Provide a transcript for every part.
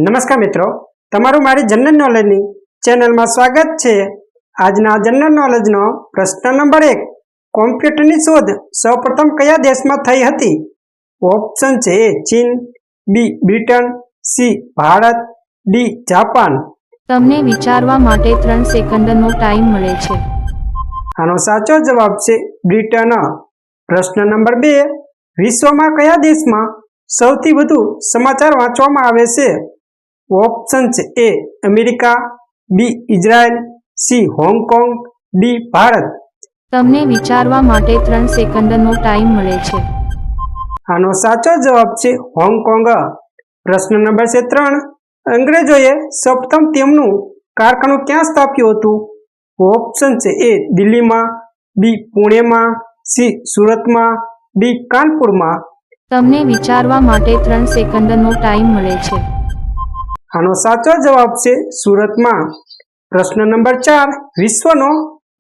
નમસ્કાર મિત્રો, તમારું મારી જનરલ નોલેજની ચેનલમાં સ્વાગત છે। આજના જનરલ નોલેજનો પ્રશ્ન નંબર 1, કોમ્પ્યુટરની શોધ સૌપ્રથમ કયા દેશમાં થઈ હતી? ઓપ્શન છે એ ચીન, B Britain, C Bharat, D Japan. તમને વિચારવા માટે 3 સેકન્ડનો ટાઈમ મળે છે। આનો સાચો જવાબ છે બ્રિટન। પ્રશ્ન નંબર 2, વિશ્વમાં કયા દેશમાં સૌથી વધુ સમાચાર વાંચવામાં આવે છે? ઓપ્શન છે A America, B Israel, C Hong Kong, D Bharat. તમને વિચારવા માટે 3 સેકન્ડનો ટાઈમ મળે છે। આનો સાચો જવાબ છે હોંગકોંગ। પ્રશ્ન નંબર 3, અંગ્રેજોએ સૌપ્રથમ તેમનું કારખાનું ક્યાં સ્થાપ્યું હતું? ઓપ્શન છે એ દિલ્હીમાં, બી પુણેમાં, સી સુરતમાં, ડી કાનપુરમાં। તમને વિચારવા માટે 3 સેકન્ડનો ટાઈમ મળે છે। આનો સાચો જવાબ છે સુરતમાં। પ્રશ્ન નંબર 4, વિશ્વનો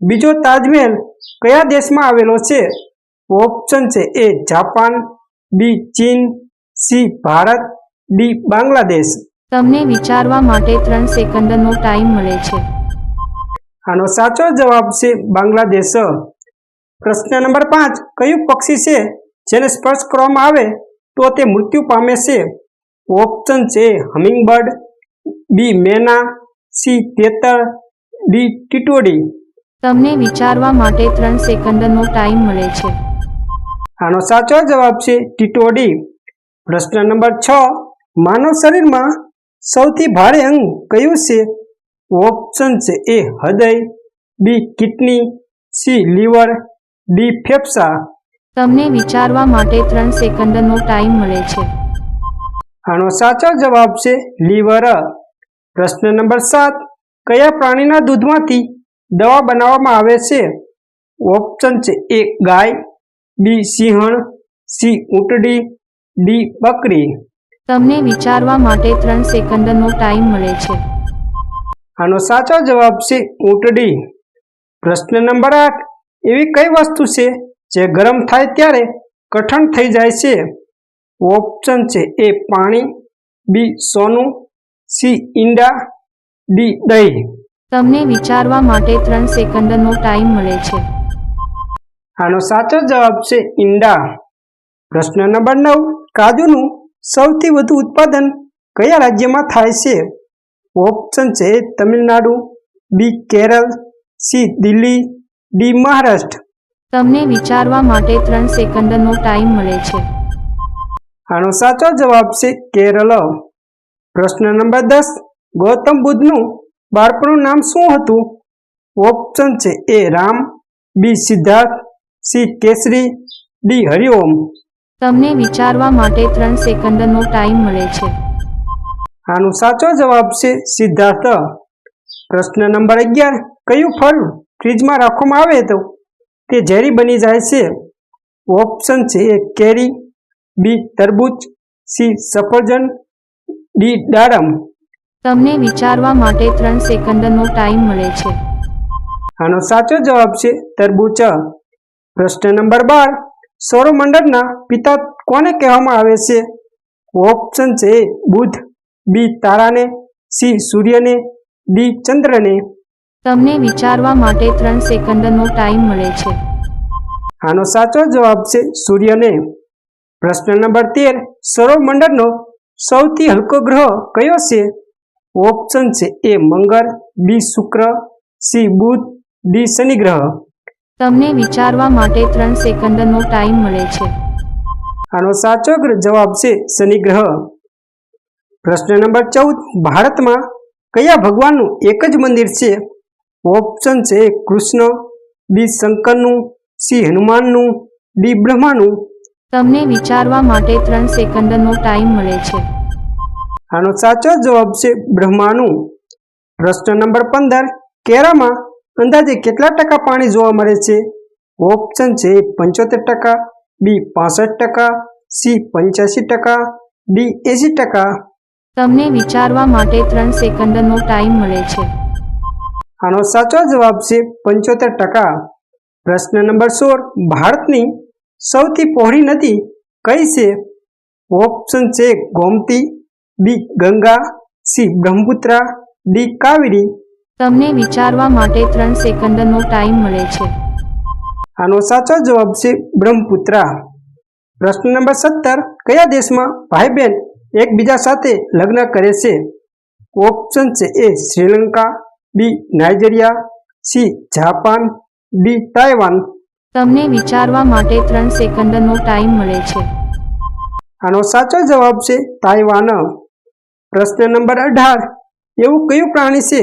બીજો તાજમહેલ કયા દેશમાં આવેલો છે? ઓપ્શન છે એ જાપાન, બી ચીન, સી ભારત, ડી બાંગ્લાદેશ। તમને વિચારવા માટે 3 સેકન્ડનો ટાઈમ મળે છે। આનો સાચો જવાબ છે બાંગ્લાદેશ। પ્રશ્ન નંબર 5, કયું પક્ષી છે જેને સ્પર્શ કરવામાં આવે તો તે મૃત્યુ પામે છે? ઓપ્શન છે હમિંગબર્ડ, બી મેના, સી તેતર, ડી ટીટોડી। તમને વિચારવા માટે 3 સેકન્ડનો ટાઈમ મળે છે। આનો સાચો જવાબ છે ટીટોડી। પ્રશ્ન નંબર 6, માનવ શરીરમાં સૌથી ભારે અંગ કયું છે? ઓપ્શન છે એ હૃદય, B kidney, C liver, D ફેફસા। તમને વિચારવા માટે 3 સેકન્ડનો ટાઈમ મળે છે। આનો સાચો જવાબ છે લીવર। પ્રશ્ન નંબર 7, કયા પ્રાણીના દૂધમાંથી દવા બનાવવામાં આવે છે? ઓપ્શન છે એ ગાય, બી સિંહણ, સી ઊંટડી, ડી બકરી। તમને વિચારવા માટે 3 સેકન્ડનો ટાઈમ મળે છે। આનો સાચો જવાબ છે ઊંટડી। પ્રશ્ન નંબર 8, એવી કઈ વસ્તુ છે જે ગરમ થાય ત્યારે કઠણ થઈ જાય છે? ઓપ્શન છે એ પાણી, બી સોનું, સી ઈંડા, ડી દહીં। તમને વિચારવા માટે 3 સેકન્ડનો ટાઈમ મળે છે। આનો સાચો જવાબ છે ઈંડા। પ્રશ્ન નંબર 9, કાજુનું સૌથી વધુ ઉત્પાદન કયા રાજ્યમાં થાય છે? ઓપ્શન છે તમિલનાડુ, બી કેરળ, સી દિલ્હી, ડી મહારાષ્ટ્ર। તમને વિચારવા માટે 3 સેકન્ડનો ટાઈમ મળે છે। આનો સાચો જવાબ છે કેરળ। પ્રશ્ન નંબર 10, ગૌતમ બુદ્ધનું બાળપણનું નામ શું હતું? ઓપ્શન છે એ રામ, બી સિદ્ધાર્થ, સી કેસરી, ડી હરિઓમ। તમને વિચારવા માટે 3 સેકન્ડનો ટાઈમ મળે છે। આનો સાચો જવાબ છે સિદ્ધાર્થ। પ્રશ્ન નંબર 11, કયું ફળ ફ્રીજમાં રાખવામાં આવે તો તે ઝેરી બની જાય છે? ઓપ્શન છે એ કેરી, બી તરબૂચ, સી સફરજન, ડી દાડમ। તમને વિચારવા માટે 3 સેકન્ડનો ટાઈમ મળે છે। આનો સાચો જવાબ છે તરબૂચ। પ્રશ્ન નંબર 12, સૌરમંડળના પિતા કોને કહેવામાં આવે છે? ઓપ્શન છે એ બુધ, બી તારાને, સી સૂર્યને, ડી ચંદ્રને। તમને વિચારવા માટે 3 સેકન્ડનો ટાઈમ મળે છે। આનો સાચો જવાબ છે સૂર્યને। પ્રશ્ન નંબર 13, સૌરમંડળનો સૌથી હલકો ગ્રહ કયો છે? ઓપ્શન છે એ મંગળ, બી શુક્ર, સી બુધ, ડી શનિ ગ્રહ। તમને વિચારવા માટે 3 સેકન્ડનો ટાઈમ મળે છે। આનો સાચો જવાબ છે શનિ ગ્રહ। પ્રશ્ન નંબર 14, ભારતમાં કયા ભગવાનનું એક જ મંદિર છે? ઓપ્શન છે એ કૃષ્ણ, બી શંકરનું, સી હનુમાનનું, ડી બ્રહ્માનું। તમને વિચારવા માટે 3 સેકન્ડનો ટાઈમ મળે છે। આનો સાચો જવાબ છે બ્રહ્માનું। પ્રશ્ન નંબર 15, કેરામાં અંદાજે કેટલા ટકા પાણી જોવા મળે છે? ઓપ્શન છે 75%, બી 65%, સી 85%, ડી 80%। તમને વિચારવા માટે 3 સેકન્ડનો ટાઈમ મળે છે। આનો સાચો જવાબ છે 75%। પ્રશ્ન નંબર 16, ભારતની સૌથી પહોળી નદી કઈ છે? ઓપ્શન છે ગોમતી, બી ગંગા, સી બ્રહ્મપુત્રા, ડી કાવેરી. તમને વિચારવા માટે 3 સેકન્ડનો ટાઈમ મળે છે. આનો સાચો જવાબ છે બ્રહ્મપુત્રા. પ્રશ્ન નંબર 17 કયા દેશમાં ભાઈ બહેન એકબીજા સાથે લગ્ન કરે છે? ઓપ્શન છે A Sri Lanka, B Nigeria, C Japan, D Taiwan. તમને વિચારવા માટે 3 સેકન્ડનો ટાઈમ મળે છે. આનો સાચો જવાબ છે તાઇવાન. પ્રશ્ન નંબર 18 એવું કયું પ્રાણી છે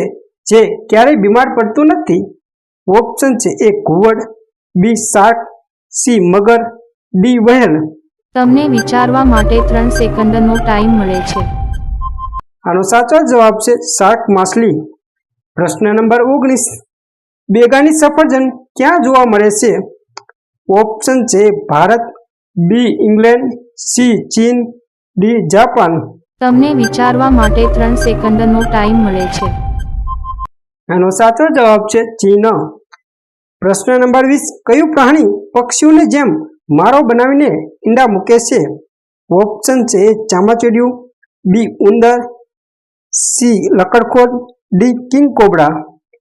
જે ક્યારેય બીમાર પડતું નથી? ઓપ્શન છે એ ઘુવડ, બી શાર્ક, સી મગર, ડી વહેલ. તમને વિચારવા માટે 3 સેકન્ડનો ટાઈમ મળે છે. આનો સાચો જવાબ છે શાર્ક માછલી. પ્રશ્ન નંબર 19 બેગાની સફરજન ક્યાં જોવા મળે છે? ઓપ્શન છે ભારત, બી ઇંગ્લેન્ડ, સી ચીન, ડી જાપાન. તમને વિચારવા માટે 3 સેકન્ડનો ટાઈમ મળે છે. આનો સાચો જવાબ છે ચીન. પ્રશ્ન નંબર 20 કયું પ્રાણી પક્ષીઓની જેમ માળો બનાવીને ઈંડા મૂકે છે? ઓપ્શન છે ચામાચીડિયું, બી ઉંદર, સી લકડખોદ, ડી કિંગ કોબરા.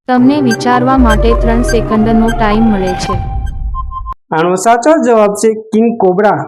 તમને વિચારવા માટે 3 સેકન્ડનો ટાઈમ મળે છે. આનો સાચો જવાબ છે કિંગ કોબરા.